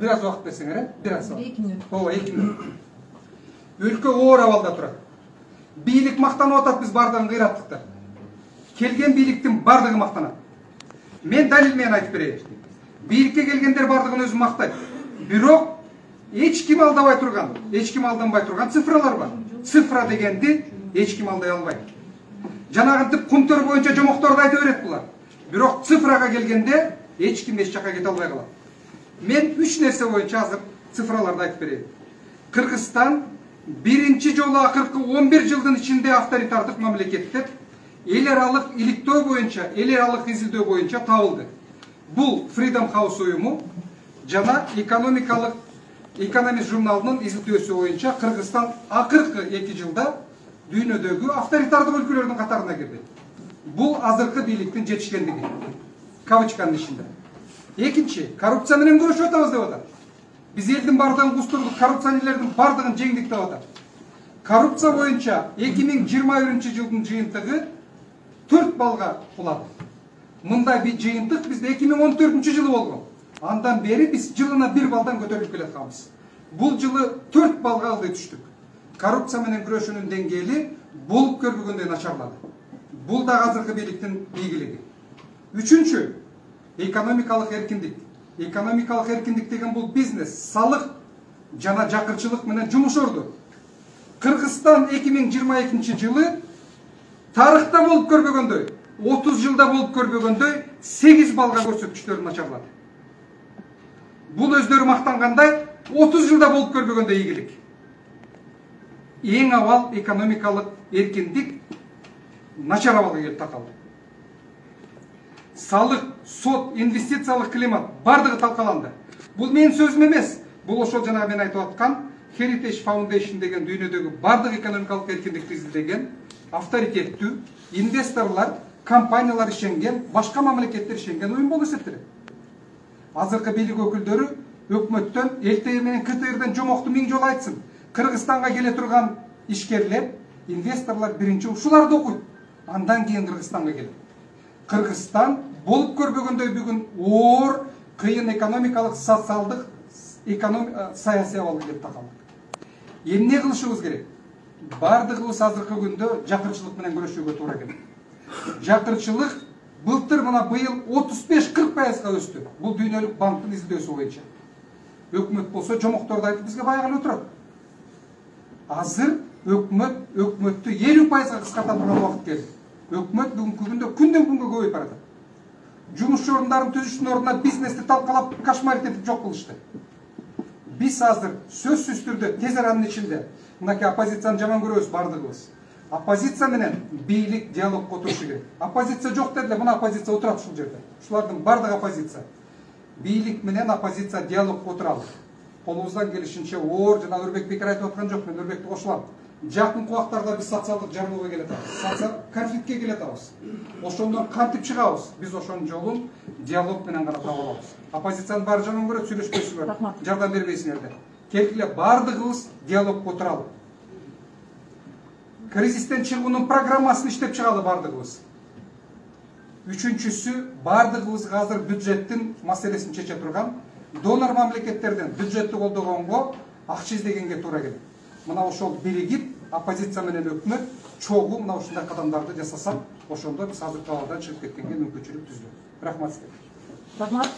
Biraz vaqt берсеңер, biraz vaqt. 2 minut. Ооба, 2 minut. Өлкө оор абалда турат. Бийлик мактанып атат биз бардыгын кыйраттыктар. Келген бийликтин бардыгы мактанат. Мен далил менен айтып берейин. Бийликке келгендер бардыгын өзү мактайт. Бирок эч ким алдабай турган, эч ким алданбай турган цифралар бар. Цифра дегенди эч ким алдай албайт. Жанагынтип кумтөр боюнча жомокторду айта берет булар. Бирок цифрага келгенде эч ким эч жакка кете албай калат. Мен 3 нерсе боюнча азыр цифраларды айтып берейин. Кыргызстан биринчи жолу акыркы 11 жылдын ичинде авторитардык мамлекет деп эл аралык иликтөө боюнча, эл аралык изилдөө боюнча табылды. Бул Freedom House уюму жана экономикалык Economist журналынын изилдөөсү боюнча Кыргызстан акыркы 2 жылда дүйнөдөгү авторитардык өлкөлөрдүн катарына кирди. Бул азыркы бийликтин жетишкендиги. Кавычканын ичинде. Экинчи, коррупция менен күрөшүп атабыз деп атат. Биз элдин бардыгын кустурдук, коррупционерлердин бардыгын жеңдик деп атат. Коррупция боюнча 2021-жылдын жыйынтыгы 4 балга кулады. Мындай бир жыйынтык бизде 2014-жылы болгон. Андан бери биз жылына 1 балдан көтөрүлүп келатканбыз. Бул жылы 4 балга ылдый түштүк. Коррупция менен күрөшүүнүн деңгээли болуп көрбөгөндөй начарлады. Бул да азыркы бийликтин ийгилиги. Үчүнчү, экономикалык эркиндик. Экономикалык эркиндик деген бул бизнес, салык жана жакырчылык менен жумуш орду. Кыргызстан 2022-жылы тарыхта болуп көрбөгөндөй, 30 жылда болуп көрбөгөндөй 8 балга көрсөткүчтөрүн начарлады. Бул өздөрү мактангандай 30 жылда болуп көрбөгөндөй ийгилик. Эң авал экономикалык эркиндик начар абалга келип такалды. Салык, сот, инвестициялык климат бардыгы талкаланды. Бул менин сөзүм эмес. Бул ошол жана мен айтып аткан Heritage Foundation деген дүйнөдөгү бардык экономикалык эркиндикти изилдеген, авторитеттүү инвесторлор, компаниялар ишенген, башка мамлекеттер ишенген уюм болуп эсептелет. Азыркы бийлик өкүлдөрү өкмөттөн, ЛТИ менен КТРден жомокту 1000 жолу айтсын. Кыргызстанга келе турган ишкерлер, инвесторлор биринчи ушуларды окуйт. Андан кийин Кыргызстанга келет. Кыргызстан болуп көрбөгөндөй бүгүн оор, кыйын экономикалык, социалдык, саясий абалга келип такалды. Эмне кылышыбыз керек? Бардыгыбыз азыркы күндө жакырчылык менен күрөшүүгө туура келет. Жакырчылык былтыр мына быйыл 35-40% өстү. Бул дүйнөлүк банктын изилдөөсү боюнча. Өкмөт болсо жомокторду айтып бизге баягы эле турат. Азыр өкмөттү 50%га кыскарта турган убакыт келди. Өкмөт бүгүнкү күндө күндөн күнгө көбөйүп барат. Жумуш ордундарын түзүштүн ордуна бизнести талкалап, кошмарить этип жок кылышты. Биз азыр сөзсүз түрдө тез аранын ичинде мынакей оппозицияны жаман көрөбүз бардыгыбыз. Оппозиция менен бийлик диалогго турушу керек. Оппозиция жок дедиле, мына оппозиция отурат ушул жерде. Ушулардын бардыгы оппозиция. Бийлик менен оппозиция диалогго отуралы. Колубуздан келишинче оор жана Нурбек Бекер айтып аткан жок, мен Нурбекти кошулам. Жакынкы убактарда биз социалдык жарымууга келе атабыз. Социал конфликтке келе атабыз. Ошондон кантип чыгабыз? Биз ошонун жолун диалог менен гана таап алабыз. Оппозициянын баары жаман көрөт, сүйлөшпөйсүңөр, жардам бербейсиңер. Келгиле бардыгыбыз диалогго отуралы. Кризистен чыгуунун программасын иштеп чыгалы бардыгыбыз. Үчүнчүсү, бардыгыбызга азыр бюджеттин маселесин чече турган донор мамлекеттерден бюджетти колдогонго акча издегенге туура келет. Мына ошол биригип, оппозиция менен өкмөт чогуу мына ушундай кадамдарды жасасак, ошондо биз азыркы абалдан чыгып кеткенге мүмкүнчүлүк түзүлөт. Рахмат сизге. Рахмат.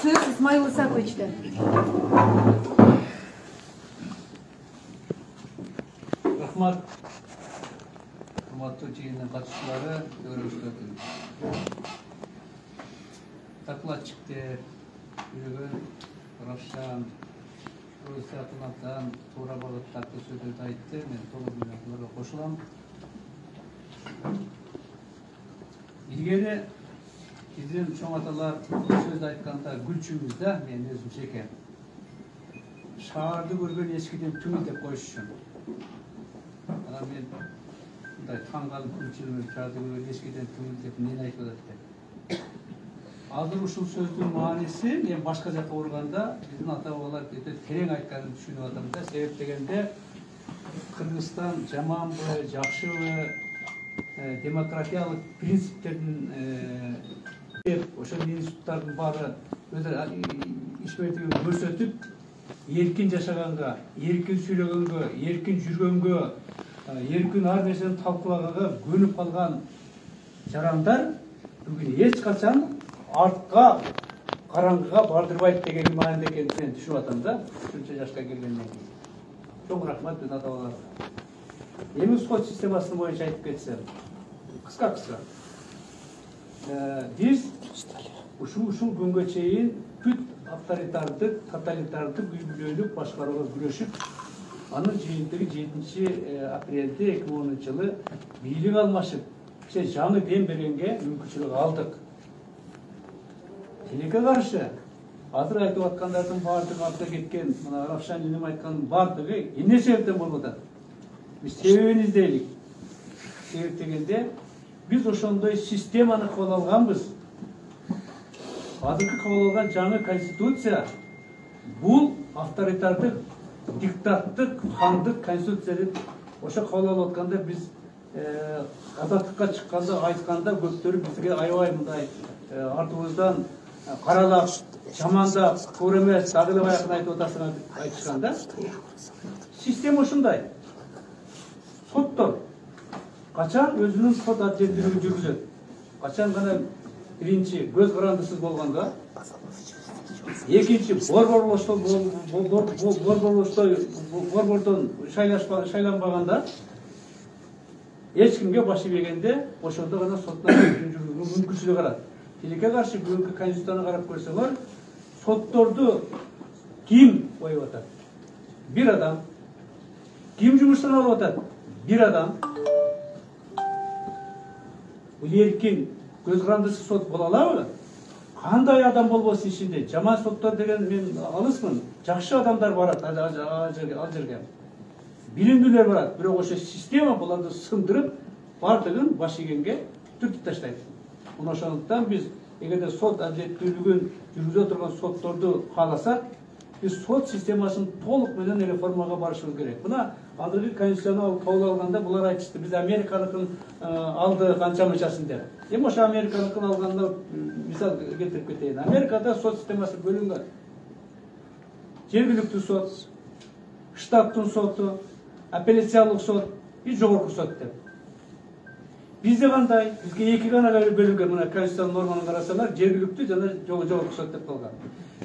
Сөз Исмаил Исаковичтен. Рахмат. Урматтуу жыйындын катышчылары, көрүүчүлөр. Докладчиктер, Жүргөн, Равшан, Атынан туура багыттагы сөздөрдү айтты. Мен толук менен буларга кошулам. Илгери биздин чоң аталар сөз айтканда гүлчүмүз да, мен өзүм жеке. Шаарды көргөн эскиден түмүл деп коюшчумун. Анан мен мындай таң калып гүлчүмүн шаарды көргөн эскиден түмүл деп эмнени айтып атат деп. Азыр ушул сөздүн мааниси мен башка жакка барганда биздин ата бабалар өтө терең айтканын түшүнүп атам да. Себеп дегенде Кыргызстан жаманбы, жакшыбы, демократиялык принциптердин ошол институттардын баары ишмертигин көрсөтүп, эркин жашаганга, эркин сүйлөгөнгө, эркин жүргөнгө, эркин ар нерсени талкуулаганга көнүп калган жарандар бүгүн эч качан артка караңгыга бардырбайт деген маанилүү экенин мен түшүнүп атам да, ушунча жашка келгенден кийин. Чоң рахмат бүтүн ата-бабаларга. Эми сот системасы боюнча айтып кетсем, кыска. Биз ушул күнгө чейин бүт авторитардык, тоталитардык, үй-бүлөлүк башкарууга күрөшүп, анын жыйынтыгы 7 апрелде 2010 жылы бийлик алмашып, жаңы дем бергенге мүмкүнчүлүк алдык. Тилекке каршы азыр айтып аткандардын баардыгы артта кеткен, мына Равшан Инем айткандын баардыгы эмне себептен болуп атат? Биз себебин издейлик. Себеп дегенде биз ошондой системаны кабыл алганбыз. Азыркы кабыл алган жаңы конституция бул авторитардык, диктаттык, хандык конституция деп ошо кабыл алып атканда биз азаттыкка чыкканда, айтканда көптөрү бизге аябай мындай артыбыздан каралап, жамандап, туура эмес, дагы да баягы айтып атасың айтышканда. Система ушундай. Соттор качан өзүнүн сот адилеттүүлүгүн жүргүзөт? Качан гана биринчи көз карандысыз болгондо, экинчи борбордон шайланбаганда, эч кимге баш ийбегенде, ошондо гана соттун жүргүзүүгө мүмкүнчүлүк алат. Тилекке каршы бүгүнкү конституцияны карап көрсөңөр, сотторду ким коюп атат? Бир адам. Ким жумуштан алып атат? Бир адам. Бул эркин көз карандысыз сот боло алабы? Кандай адам болбосун ичинде? Жаман соттор деген мен алысмын. Жакшы адамдар барат ал жерге. Билимдүүлөр барат, бирок ошо система буларды сындырып, бардыгын баш ийгенге түртүп таштайт. Мына ошондуктан биз эгерде сот адилеттүүлүгүн жүргүзө турган сотторду кааласак, биз сот системасын толук менен реформага барышыбыз керек. Мына азыркы конституцияны кабыл алганда булар айтышты, биз Американыкын алды канча мынчасын деп. Эми ошо Американыкын алганда мисал келтирип кетейин. Америкада сот системасы бөлүнгөн. Жергиликтүү сот, штаттын соту, апелляциялык сот и жогорку сот деп. Бизде кандай? Бизге эки гана бөлүнгөн. Мына конституциянын норманы карасаңар, жергиликтүү жана жогорку сот деп калган.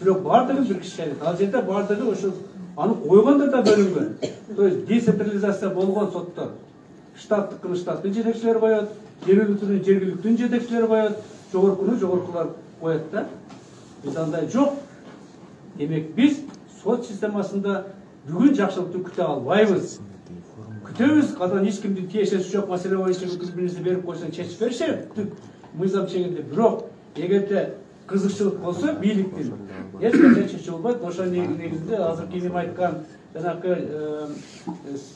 Бирок бардыгы бир киши айтат. Ал жерде бардыгы ошо аны койгондо да бөлүнгөн. То есть децентрализация болгон соттор. Штаттыкын штаттын жетекчилери коет, жергиликтүүнүн жергиликтүүнүн жетекчилери коет, жогоркуну жогоркулар коет да. Биз андай жок. Демек биз сот системасында бүгүн жакшылыкты күтө албайбыз. Күтөбүз, кадан эч кимдин тиешеси жок маселе боюнча биринесе берип койсоң чечип беришет. Мыйзам чегинде. Бирок эгерде кызыкчылык болсо бийликтин эч качан чечип болбойт. Ошо негизинде азыркы Инем айткан жанагы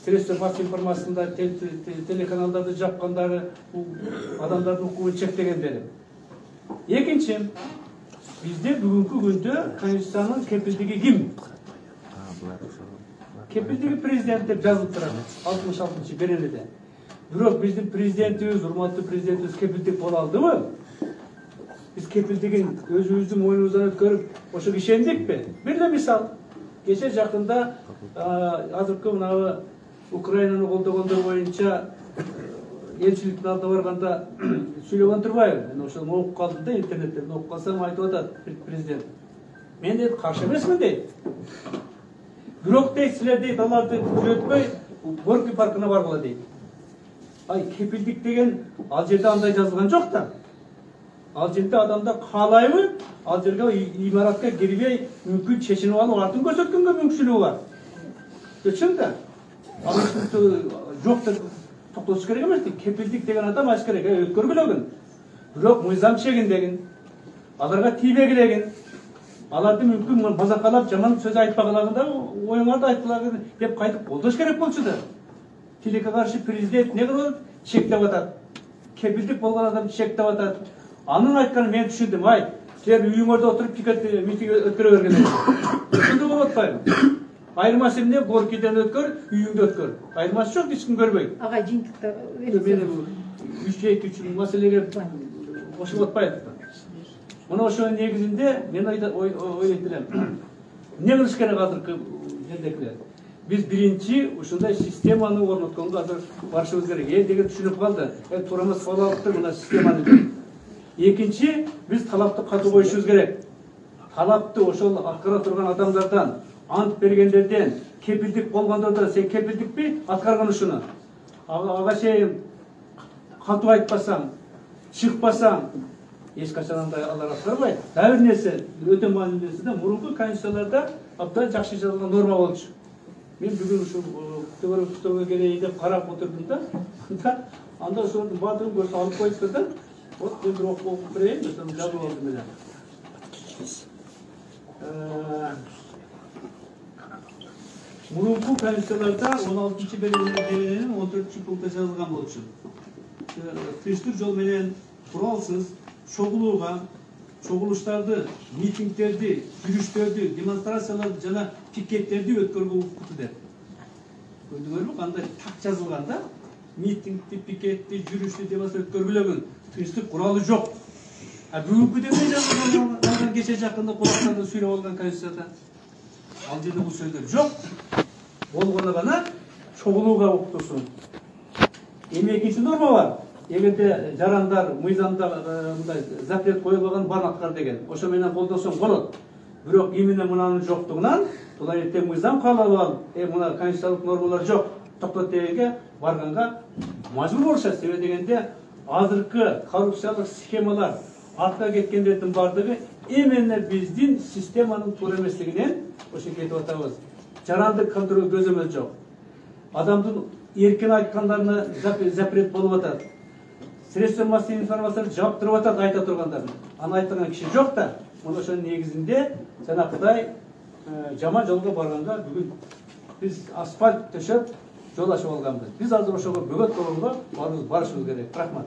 средства массовой информациясында телеканалдарды жапкандары, адамдардын укугун чектегендери. Экинчи, бизде бүгүнкү күндө конституциянын кепилдиги ким? Кепилдиги президент деп жазылып турат 66-беренеде. Бирок биздин президентибиз, урматтуу президентибиз кепилдик боло алдыбы? Биз кепилдигин өзүбүздүн мойнубуздан өткөрүп, ошого ишендикпи? Бир эле мисал. Кече жакында азыркы мына Украинаны колдогондор боюнча элчиликтин алдына барганда сүйлөгөн турбайбы? Мен ошону окуп калдым да, интернеттен окуп калсам айтып атат президент. Мен дейт каршы эмесмин дейт. Бирок дейт, силер дейт, аларды күзөтпөй Горький паркына баргыла дейт. Ай, кепилдик деген ал жерде андай жазылган жок да. Ал жерде адамдар каалайбы, ал жерге имаратка кирбей мүмкүн чечинип алып артын көрсөткөнгө мүмкүнчүлүгү бар. Чын да. Ал жок деп токтотуш керек эмес. Кепилдик деген адам аш керек, өткөргүлөгүн. Бирок мыйзам чегиндегин, аларга тийбегилегин, аларды мүмкүн базакалап жаман сөз айтпагалагында оюңарды айтпалагын деп кайтып колдош керек болчу да. Тилекке каршы президент не кылып чектеп атат. Кепилдик болгон адам чектеп атат. Анын айтканын мен түшүндүм. Ай, силер үйүңөрдө отуруп митинг өткөрө бергендер. Ошондо болуп атпайбы? Айырмасы эмне? Горкийден өткөр, үйүңдө өткөр. Айырмасы жок, эч ким көрбөйт. Ага, жыйынтыкта Мен үч маселеге кошулуп атпайбы. Мына ошонун негизинде мен ойлойт элем. Эмне кылыш керек азыркы жердегилер? Биз биринчи ушундай системаны орнотконго азыр барышыбыз керек. Деген түшүнүп калды. Туура эмес болуп алыптыр мына системаны деп. Экинчи, биз талапты катуу коюшубуз керек. Талапты ошол аткара турган адамдардан, ант бергендерден, кепилдик болгондордон, сен кепилдикпи аткарган ушуну? Ага чейин катуу айтпасаң, чыкпасаң, эч качан андай алар аткарбайт. Дагы бир нерсе, өтө маанилүү нерсе да, мурунку конституцияларда абдан жакшы жазылган норма болчу. Мен бүгүн ушул көтөгө келейин деп карап отурдум да, анда ошонун баардыгын көрсө алып коюптур да. Вот мен бир окуп берейин, ошону жазып алдым эле. Мурунку конституцияларда 16-беренин 14-пунктта жазылган болчу. Тынчтык жол менен куралсыз чогулууга, чогулуштарды, митингдерди, жүрүштөрдү, демонстрацияларды жана пикеттерди өткөрүүгө укукту деп. Көрдүңөрбү кандай так жазылган да? Митингди, пикетти, жүрүштү, демонстрация өткөргүлөгүн тынчтык куралы жок. Бүгүнкү деп жазылган кече жакында кулактарды сүйлөп алган конституцияда. Ал жерде бул сөздөр жок. Болгону гана чогулууга укуктусун. Эми экинчи норма бар. Эгерде жарандар, мыйзамда мындай запрет коюлган барын аткар деген. Ошо менен колдосоң болот. Бирок именно мынанын жоктугунан булар эртең мыйзам кабыл алып, мына конституциялык нормалар жок, токтот дегенге барганга мажбур болушат. Себеби дегенде азыркы коррупциялык схемалар артка кеткендердин бардыгы именно биздин системанын туура эмеслигинен ошо кетип атабыз. Жарандык контроль көзөмөл жок. Адамдын эркин айткандарына запрет болуп атат. Средства массовой информацияны жаап туруп атат айта тургандарын. Аны айтпаган киши жок да. Мына ошонун негизинде жанакыдай жаман жолго барганга бүгүн биз асфальт төшөп жол ачып алганбыз. Биз азыр ошого бөгөт болгонго барышыбыз керек. Рахмат.